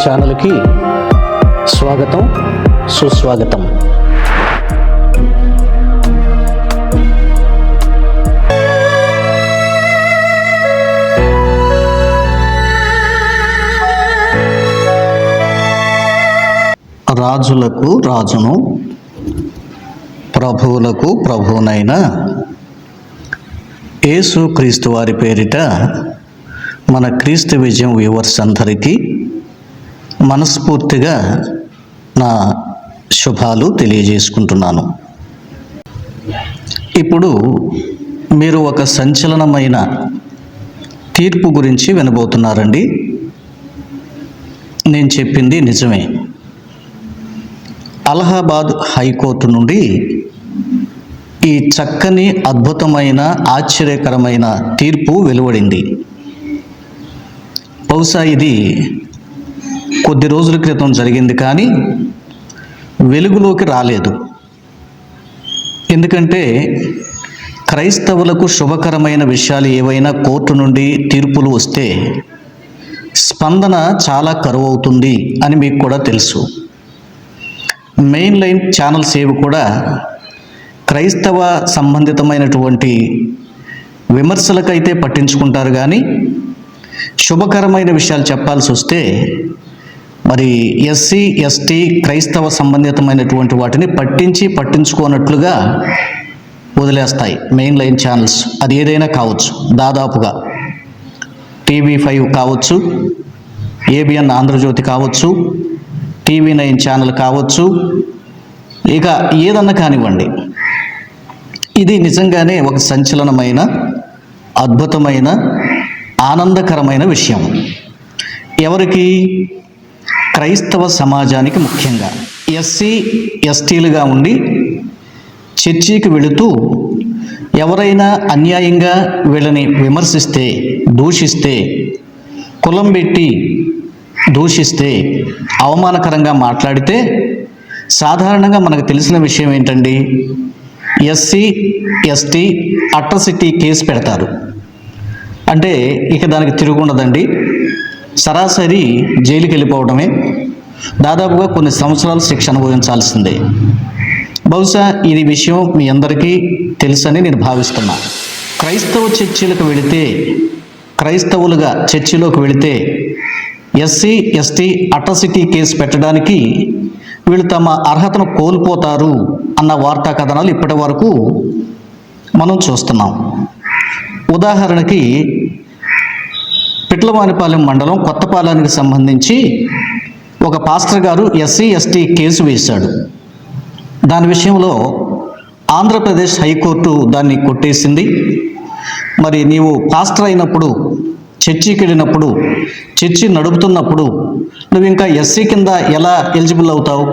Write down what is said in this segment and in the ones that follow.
ఛానల్కి స్వాగతం, సుస్వాగతం. రాజులకు రాజును, ప్రభువులకు ప్రభువునైన యేసు క్రీస్తు వారి పేరిట మన క్రీస్తు విజయం వ్యూవర్స్ అందరికీ మనస్ఫూర్తిగా నా శుభాలు తెలియజేసుకుంటున్నాను. ఇప్పుడు మీరు ఒక సంచలనమైన తీర్పు గురించి వినబోతున్నారండి. నేను చెప్పింది నిజమే. అలహాబాద్ హైకోర్టు నుండి ఈ చక్కని, అద్భుతమైన, ఆశ్చర్యకరమైన తీర్పు వెలువడింది. బహుశా ఇది కొద్ది రోజుల క్రితం జరిగింది, కానీ వెలుగులోకి రాలేదు. ఎందుకంటే క్రైస్తవులకు శుభకరమైన విషయాలు ఏవైనా కోర్టు నుండి తీర్పులు వస్తే స్పందన చాలా కరువు అవుతుంది అని మీకు కూడా తెలుసు. మెయిన్ లైన్ ఛానల్స్ ఏవి కూడా క్రైస్తవ సంబంధితమైనటువంటి విమర్శలకైతే పట్టించుకుంటారు, కానీ శుభకరమైన విషయాలు చెప్పాల్సి వస్తే మరి ఎస్సీ, ఎస్టీ, క్రైస్తవ సంబంధితమైనటువంటి వాటిని పట్టించుకోనట్లుగా వదిలేస్తాయి మెయిన్ లైన్ ఛానల్స్. అది ఏదైనా కావచ్చు, దాదాపుగా TV5 కావచ్చు, ABN ఆంధ్రజ్యోతి కావచ్చు, TV9 ఛానల్ కావచ్చు, ఇక ఏదన్నా కానివ్వండి. ఇది నిజంగానే ఒక సంచలనమైన, అద్భుతమైన, ఆనందకరమైన విషయం. ఎవరికి? క్రైస్తవ సమాజానికి. ముఖ్యంగా ఎస్సీ, ఎస్టీలుగా ఉండి చర్చికి వెళుతూ ఎవరైనా అన్యాయంగా వీళ్ళని విమర్శిస్తే, దూషిస్తే, కులం పెట్టి దూషిస్తే, అవమానకరంగా మాట్లాడితే సాధారణంగా మనకు తెలిసిన విషయం ఏంటండి, ఎస్సీ, ఎస్టీ అట్రాసిటీ కేసు పెడతారు. అంటే ఇక దానికి తిరుగుండదండి, సరాసరి జైలుకి వెళ్ళిపోవడమే. దాదాపుగా కొన్ని సంవత్సరాలు శిక్ష అనుభవించాల్సిందే. బహుశా ఇది విషయం మీ అందరికీ తెలుసని నేను భావిస్తున్నా. క్రైస్తవ చర్చిలకు వెళితే, క్రైస్తవులుగా చర్చిలోకి వెళితే ఎస్సీ, ఎస్టీ అట్రాసిటీ కేసు పెట్టడానికి వీళ్ళు తమ అర్హతను కోల్పోతారు అన్న వార్తా కథనాలు ఇప్పటి వరకు మనం చూస్తున్నాం. ఉదాహరణకి పిట్లవానిపాలెం మండలం కొత్తపాలెంకి సంబంధించి ఒక పాస్టర్ గారు ఎస్సీ, ఎస్టీ కేసు వేశాడు. దాని విషయంలో ఆంధ్రప్రదేశ్ హైకోర్టు దాన్ని కొట్టేసింది. మరి నీవు పాస్టర్ అయినప్పుడు, చర్చికి వెళ్ళినప్పుడు, చర్చి నడుపుతున్నప్పుడు నువ్వు ఇంకా ఎస్సీ కింద ఎలా ఎలిజిబుల్ అవుతావు?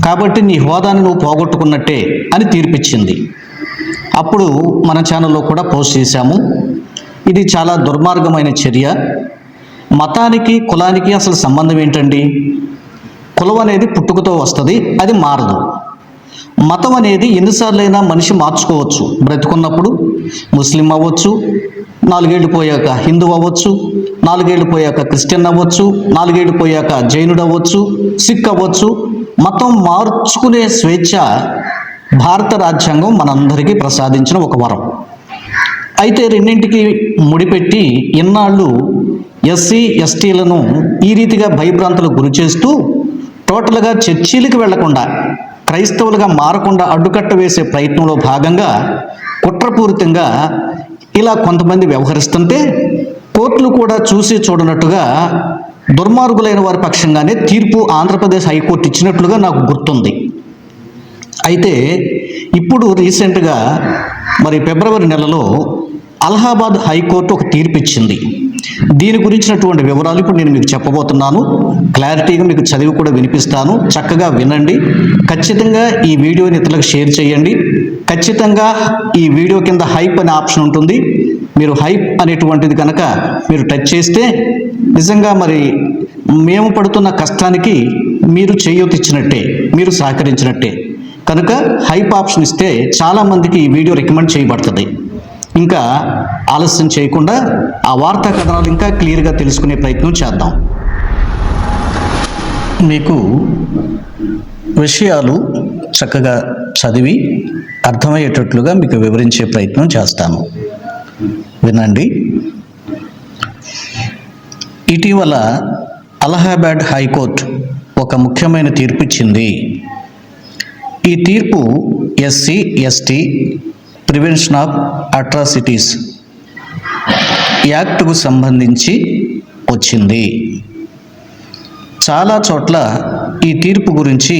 కాబట్టి నీ హోదాని నువ్వు పోగొట్టుకున్నట్టే అని తీర్పిచ్చింది. అప్పుడు మన ఛానల్లో కూడా పోస్ట్ చేశాము. ఇది చాలా దుర్మార్గమైన చర్య. మతానికి, కులానికి అసలు సంబంధం ఏంటండి? కులం అనేది పుట్టుకతో వస్తుంది, అది మారదు. మతం అనేది ఎన్నిసార్లైనా మనిషి మార్చుకోవచ్చు. బ్రతుకున్నప్పుడు ముస్లిం అవ్వచ్చు, 4 ఏళ్ళు పోయాక హిందూ అవ్వచ్చు, 4 ఏళ్ళు పోయాక క్రిస్టియన్ అవ్వచ్చు, 4 ఏళ్ళు పోయాక జైనుడు అవ్వచ్చు, సిక్ అవ్వచ్చు. మతం మార్చుకునే స్వేచ్ఛ భారత రాజ్యాంగం మనందరికీ ప్రసాదించిన ఒక వరం. అయితే రెండింటికి ముడిపెట్టి ఇన్నాళ్ళు ఎస్సీ, ఎస్టీలను ఈ రీతిగా భయభ్రాంతులకు గురి చేస్తూ టోటల్గా చర్చీలకు వెళ్లకుండా, క్రైస్తవులుగా మారకుండా అడ్డుకట్ట వేసే ప్రయత్నంలో భాగంగా కుట్రపూరితంగా ఇలా కొంతమంది వ్యవహరిస్తుంటే కోర్టులు కూడా చూసి చూడనట్టుగా దుర్మార్గులైన వారి పక్షంగానే తీర్పు ఆంధ్రప్రదేశ్ హైకోర్టు ఇచ్చినట్లుగా నాకు గుర్తుంది. అయితే ఇప్పుడు రీసెంట్గా మరి ఫిబ్రవరి నెలలో అలహాబాద్ హైకోర్టు ఒక తీర్పు ఇచ్చింది. దీని గురించినటువంటి వివరాలు ఇప్పుడు నేను మీకు చెప్పబోతున్నాను. క్లారిటీగా మీకు చదివి కూడా వినిపిస్తాను, చక్కగా వినండి. ఖచ్చితంగా ఈ వీడియోని ఇతరులకు షేర్ చేయండి. ఖచ్చితంగా ఈ వీడియో కింద హైప్ అనే ఆప్షన్ ఉంటుంది. మీరు హైప్ అనేటువంటిది కనుక మీరు టచ్ చేస్తే నిజంగా మరి మేము పడుతున్న కష్టానికి మీరు చేయూతిచ్చినట్టే, మీరు సహకరించినట్టే. కనుక హైప్ ఆప్షన్ ఇస్తే చాలామందికి ఈ వీడియో రికమెండ్ చేయబడుతుంది. ఇంకా ఆలస్యం చేయకుండా ఆ వార్తా కథనాలు ఇంకా క్లియర్గా తెలుసుకునే ప్రయత్నం చేద్దాం. మీకు విషయాలు చక్కగా చదివి అర్థమయ్యేటట్లుగా మీకు వివరించే ప్రయత్నం చేస్తాను. వినండి. ఇటీవల అలహాబాద్ హైకోర్టు ఒక ముఖ్యమైన తీర్పు ఇచ్చింది. ఈ తీర్పు SC ST prevention of atrocities యాక్ట్కు సంబంధించి వచ్చింది. చాలా చోట్ల ఈ తీర్పు గురించి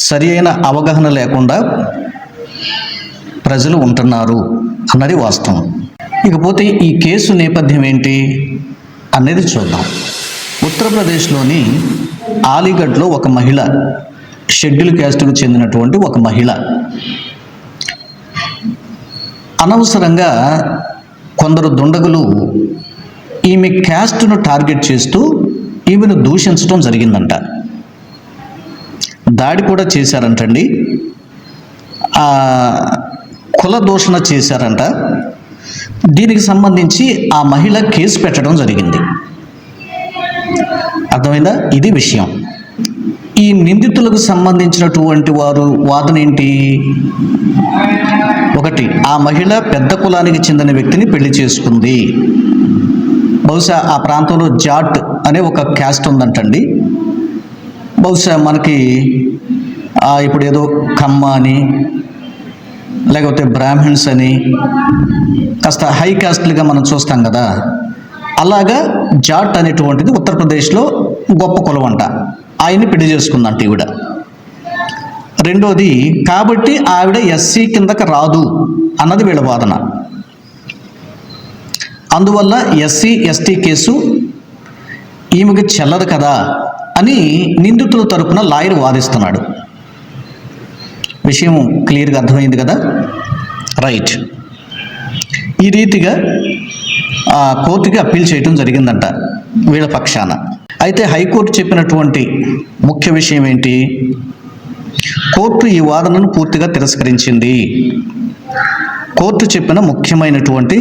సరి అయిన అవగాహన లేకుండా ప్రజలు ఉంటున్నారు అన్నది వాస్తవం. ఇకపోతే ఈ కేసు నేపథ్యం ఏంటి అనేది చూద్దాం. ఉత్తరప్రదేశ్లోని అలీగఢ్లో ఒక మహిళ, షెడ్యూల్ క్యాస్ట్కు చెందినటువంటి ఒక మహిళ అనవసరంగా కొందరు దుండగులు ఈమె క్యాస్ట్ను టార్గెట్ చేస్తూ ఈమెను దూషించడం జరిగిందంట. దాడి కూడా చేశారంటండి. కుల దూషణ చేశారంట. దీనికి సంబంధించి ఆ మహిళ కేసు పెట్టడం జరిగింది. అర్థమైందా? ఇది విషయం. ఈ నిందితులకు సంబంధించినటువంటి వారు వాదన ఏంటి? ఒకటి, ఆ మహిళ పెద్ద కులానికి చెందిన వ్యక్తిని పెళ్లి చేసుకుంది. బహుశా ఆ ప్రాంతంలో జాట్ అనే ఒక క్యాస్ట్ ఉందంటండి. బహుశా మనకి ఇప్పుడు ఏదో కమ్మ అని లేకపోతే బ్రాహ్మిన్స్ అని కాస్త హై క్యాస్ట్లుగా మనం చూస్తాం కదా, అలాగా జాట్ అనేటువంటిది ఉత్తరప్రదేశ్లో గొప్ప కులం అంట. ఆయన్ని పెళ్లి చేసుకుందంట ఈవిడ. రెండోది, కాబట్టి ఆవిడ ఎస్సీ కిందకి రాదు అన్నది వీళ్ళ వాదన. అందువల్ల ఎస్సీ ఎస్టీ కేసు ఈమెకి చెల్లదు కదా అని నిందితుల తరపున లాయర్ వాదిస్తున్నాడు. విషయం క్లియర్గా అర్థమైంది కదా? రైట్. ఈ రీతిగా కోర్టుకి అప్పీల్ చేయడం జరిగిందంట వీళ్ళ పక్షాన. అయితే హైకోర్టు చెప్పినటువంటి ముఖ్య విషయం ఏంటి? కోర్టు ఈ వాదనను పూర్తిగా తిరస్కరించింది. కోర్టు చెప్పిన ముఖ్యమైనటువంటి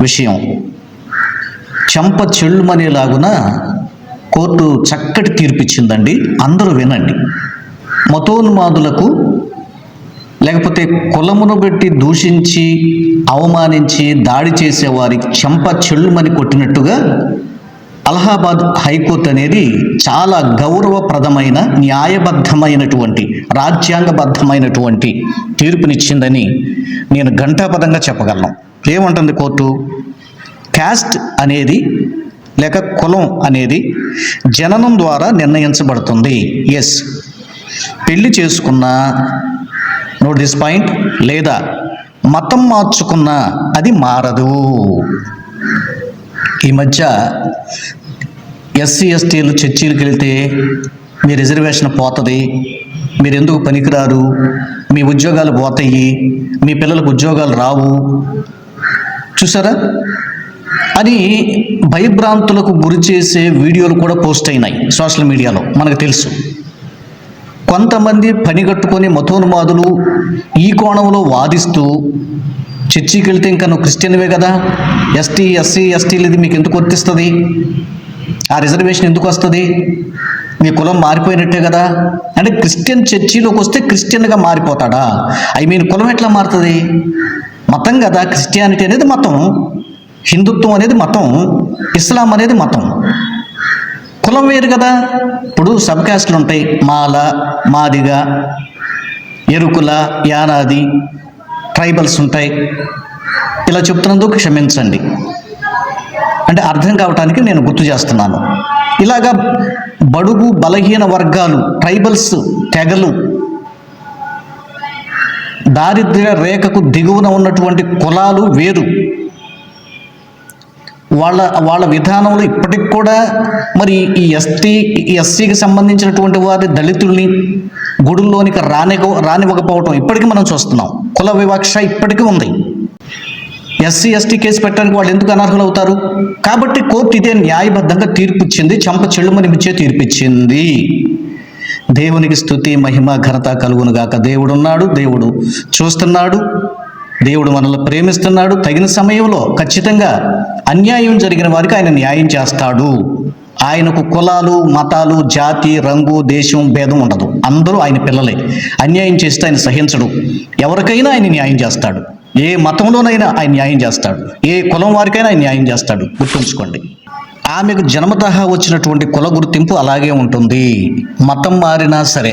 విషయం చెంప చెళ్ళుమనేలాగున కోర్టు చక్కటి తీర్పిచ్చిందండి. అందరూ వినండి. మతోన్మాదులకు లేకపోతే కులమును బట్టి దూషించి అవమానించి దాడి చేసేవారికి చెంప చెళ్ళుమని కొట్టినట్టుగా అలహాబాద్ హైకోర్టు అనేది చాలా గౌరవప్రదమైన, న్యాయబద్ధమైనటువంటి, రాజ్యాంగబద్ధమైనటువంటి తీర్పునిచ్చిందని నేను ఘంటాపథంగా చెప్పగలను. ఏమంటుంది కోర్టు? క్యాస్ట్ అనేది లేక కులం అనేది జననం ద్వారా నిర్ణయించబడుతుంది. ఎస్, పెళ్లి చేసుకున్నా, నోట్ దిస్ పాయింట్, లేదా మతం మార్చుకున్నా అది మారదు. ఈ మధ్య ఎస్సీ ఎస్టీలు చర్చీలకు వెళ్తే మీ రిజర్వేషన్ పోతుంది, మీరు ఎందుకు పనికిరారు, మీ ఉద్యోగాలు పోతాయి, మీ పిల్లలకు ఉద్యోగాలు రావు, చూసారా అని భయభ్రాంతులకు గురి చేసే వీడియోలు కూడా పోస్ట్ అయినాయి సోషల్ మీడియాలో, మనకు తెలుసు. కొంతమంది పనిగట్టుకొని మతోన్మాదులు ఈ కోణంలో వాదిస్తూ, చర్చికి వెళ్తే ఇంకా నువ్వు క్రిస్టియన్వే కదా, ఎస్టీ ఎస్సీ ఎస్టీలు ఇది మీకు ఎందుకు వర్తిస్తుంది, ఆ రిజర్వేషన్ ఎందుకు వస్తుంది, మీ కులం మారిపోయినట్టే కదా అంటే క్రిస్టియన్ చర్చిలోకి వస్తే క్రిస్టియన్గా మారిపోతాడా? కులం ఎట్లా మారుతుంది? మతం కదా. క్రిస్టియానిటీ అనేది మతం, హిందుత్వం అనేది మతం, ఇస్లాం అనేది మతం. కులం వేరు కదా. ఇప్పుడు సబ్ కాస్ట్లు ఉంటాయి, మాల, మాదిగ, ఎరుకుల, యానాది, ట్రైబల్స్ ఉంటాయి. ఇలా చెప్తున్నందుకు క్షమించండి, అంటే అర్థం కావటానికి నేను గుర్తు చేస్తున్నాను. ఇలాగా బడుగు బలహీన వర్గాలు, ట్రైబల్స్ తెగలు, దారిద్ర్య రేఖకు దిగువన ఉన్నటువంటి కులాలు వేరు. వాళ్ళ విధానంలో ఇప్పటికి కూడా మరి ఈ ఎస్సీకి సంబంధించినటువంటి వారి దళితుల్ని గుడుల్లోనికి రానివ్వకపోవటం ఇప్పటికీ మనం చూస్తున్నాం. కుల వివక్ష ఇప్పటికీ ఉంది. ఎస్సీ ఎస్టీ కేసు పెట్టడానికి వాళ్ళు ఎందుకు అనర్హులు అవుతారు? కాబట్టి కోర్టు ఇదే న్యాయబద్ధంగా తీర్పు ఇచ్చింది, చెంప చెళ్ళుమనిపించే తీర్పు ఇచ్చింది. దేవునికి స్తుతి మహిమ ఘనత కలుగునుగాక. దేవుడు ఉన్నాడు, దేవుడు చూస్తున్నాడు, దేవుడు మనల్ని ప్రేమిస్తున్నాడు. తగిన సమయంలో ఖచ్చితంగా అన్యాయం జరిగిన వారికి ఆయన న్యాయం చేస్తాడు ఆయనకు కులాలు, మతాలు, జాతి, రంగు, దేశం భేదం ఉండదు. అందరూ ఆయన పిల్లలే. అన్యాయం చేస్తే ఆయన సహించడు. ఎవరికైనా ఆయన న్యాయం చేస్తాడు. ఏ మతంలోనైనా ఆయన న్యాయం చేస్తాడు. ఏ కులం వారికైనా ఆయన న్యాయం చేస్తాడు. గుర్తుంచుకోండి. ఆమెకు జన్మతహా వచ్చినటువంటి కుల గుర్తింపు అలాగే ఉంటుంది. మతం మారినా సరే,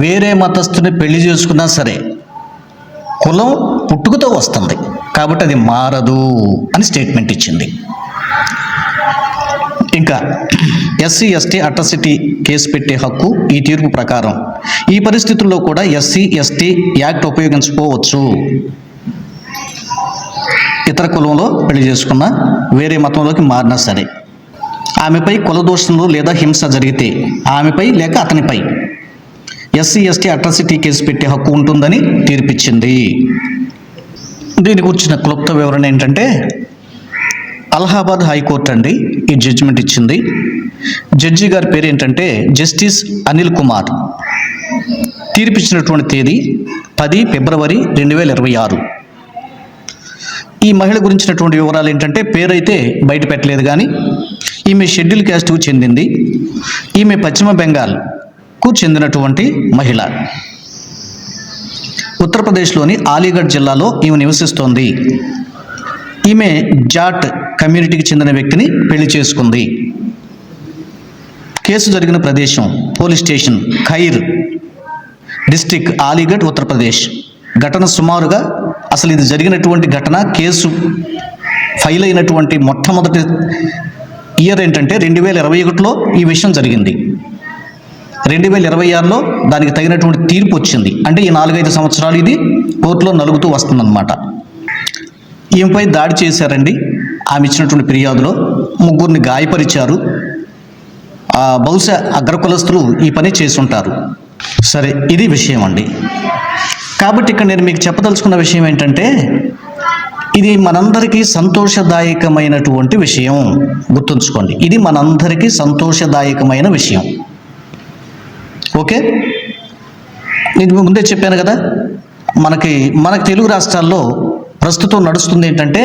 వేరే మతస్థుని పెళ్లి చేసుకున్నా సరే, కులం పుట్టుకతో వస్తుంది కాబట్టి అది మారదు అని స్టేట్మెంట్ ఇచ్చింది. ఇంకా ఎస్సీ ఎస్టీ అట్రాసిటీ కేసు పెట్టే హక్కు ఈ తీర్పు ప్రకారం ఈ పరిస్థితుల్లో కూడా ఎస్సీ ఎస్టీ యాక్ట్ ఉపయోగించుకోవచ్చు. ఇతర కులంలో పెళ్లి చేసుకున్నా, వేరే మతంలోకి మారినా సరే, ఆమెపై కులదోషంలో లేదా హింస జరిగితే ఆమెపై లేక అతనిపై ఎస్సీ ఎస్టీ అట్రాసిటీ కేసు పెట్టే హక్కు ఉంటుందని తీర్పిచ్చింది. దీని గురించిన క్లుప్త వివరణ ఏంటంటే, అలహాబాద్ హైకోర్టు అండి ఈ జడ్జిమెంట్ ఇచ్చింది. జడ్జి గారి పేరు ఏంటంటే జస్టిస్ అనిల్ కుమార్. తీర్పిచ్చినటువంటి తేదీ 10 ఫిబ్రవరి 2026. ఈ మహిళ గురించినటువంటి వివరాలు ఏంటంటే, పేరైతే బయట పెట్టలేదు కానీ ఈమె షెడ్యూల్ క్యాస్ట్కు చెందింది. ఈమె పశ్చిమ బెంగాల్కు చెందినటువంటి మహిళ. ఉత్తరప్రదేశ్లోని అలీగఢ్ జిల్లాలో ఈమె నివసిస్తోంది. ఈమె జాట్ కమ్యూనిటీకి చెందిన వ్యక్తిని పెళ్లి చేసుకుంది. కేసు జరిగిన ప్రదేశం police station Khair district, Aligarh, Uttar Pradesh. ఘటన సుమారుగా, అసలు ఇది జరిగినటువంటి ఘటన, కేసు ఫైల్ అయినటువంటి మొట్టమొదటి ఇయర్ ఏంటంటే 2021లో ఈ విషయం జరిగింది. 2026లో దానికి తగినటువంటి తీర్పు వచ్చింది. అంటే ఈ 4-5 సంవత్సరాలు ఇది కోర్టులో నలుగుతూ వస్తుందన్నమాట. ఈమెపై దాడి చేశారండి. ఆమె ఇచ్చినటువంటి ఫిర్యాదులో 3 గాయపరిచారు. బహుశా అగ్రకులస్తులు ఈ పని చేసుంటారు. సరే, ఇది విషయం అండి. కాబట్టి ఇక్కడ నేను మీకు చెప్పదలుచుకున్న విషయం ఏంటంటే, ఇది మనందరికీ సంతోషదాయకమైనటువంటి విషయం. గుర్తుంచుకోండి, ఇది మనందరికీ సంతోషదాయకమైన విషయం. ఓకే, నేను ముందే చెప్పాను కదా, మన తెలుగు రాష్ట్రాల్లో ప్రస్తుతం నడుస్తుంది ఏంటంటే,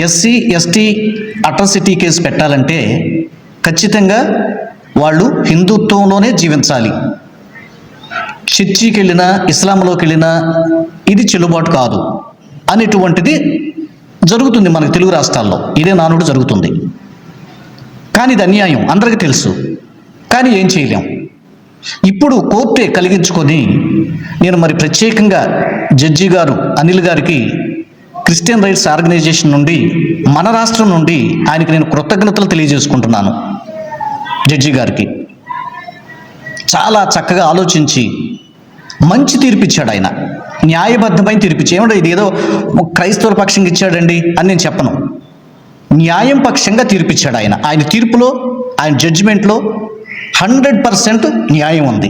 ఎస్సీ ఎస్టీ అట్రాసిటీ కేసు పెట్టాలంటే ఖచ్చితంగా వాళ్ళు హిందుత్వంలోనే జీవించాలి. చర్చికి వెళ్ళినా, ఇస్లాంలోకి వెళ్ళినా ఇది చెల్లుబాటు కాదు అనేటువంటిది జరుగుతుంది మనకు తెలుగు రాష్ట్రాల్లో. ఇదే నానుడు జరుగుతుంది. కానీ ఇది అన్యాయం, అందరికీ తెలుసు. కానీ ఏం చేయలేం. ఇప్పుడు కోర్టే కలిగించుకొని నేను మరి ప్రత్యేకంగా జడ్జి గారు అనిల్ గారికి క్రిస్టియన్ రైట్స్ ఆర్గనైజేషన్ నుండి, మన రాష్ట్రం నుండి ఆయనకి నేను కృతజ్ఞతలు తెలియజేసుకుంటున్నాను. జడ్జి గారికి చాలా చక్కగా ఆలోచించి మంచి తీర్పిచ్చాడు. ఆయన న్యాయబద్ధమైన తీర్పిచ్చాడు. ఏమంటే ఇది ఏదో క్రైస్తవుల పక్షంగా ఇచ్చాడండి అని నేను చెప్పను. న్యాయం పక్షంగా తీర్పిచ్చాడు ఆయన. ఆయన తీర్పులో, ఆయన జడ్జిమెంట్లో 100% న్యాయం ఉంది.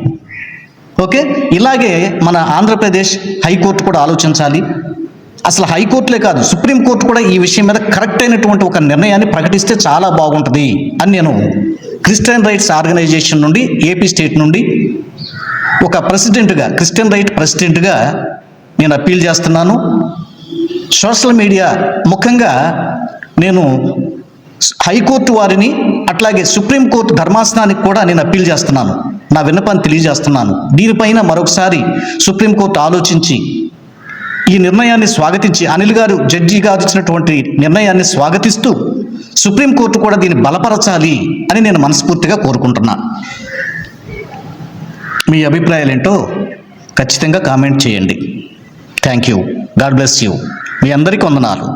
ఓకే, ఇలాగే మన ఆంధ్రప్రదేశ్ హైకోర్టు కూడా ఆలోచించాలి. అసలు హైకోర్టులే కాదు, సుప్రీంకోర్టు కూడా ఈ విషయం మీద కరెక్ట్ అయినటువంటి ఒక నిర్ణయాన్ని ప్రకటిస్తే చాలా బాగుంటుంది అని నేను క్రిస్టియన్ రైట్స్ ఆర్గనైజేషన్ నుండి, ఏపీ స్టేట్ నుండి ఒక ప్రెసిడెంట్గా, క్రిస్టియన్ రైట్ ప్రెసిడెంట్గా నేను అప్పీల్ చేస్తున్నాను. సోషల్ మీడియా ముఖ్యంగా నేను హైకోర్టు వారిని, అట్లాగే సుప్రీంకోర్టు ధర్మాసనానికి కూడా నేను అప్పీల్ చేస్తున్నాను. నా విన్నపాన్ని తెలియజేస్తున్నాను. దీనిపైన మరొకసారి సుప్రీంకోర్టు ఆలోచించి ఈ నిర్ణయాన్ని స్వాగతించి, అనిల్ గారు జడ్జి గారు ఇచ్చినటువంటి నిర్ణయాన్ని స్వాగతిస్తూ సుప్రీంకోర్టు కూడా దీన్ని బలపరచాలి అని నేను మనస్ఫూర్తిగా కోరుకుంటున్నా. మీ అభిప్రాయాలు ఏంటో ఖచ్చితంగా కామెంట్ చేయండి. Thank you. God bless you. మీ అందరికీ వందనాలు.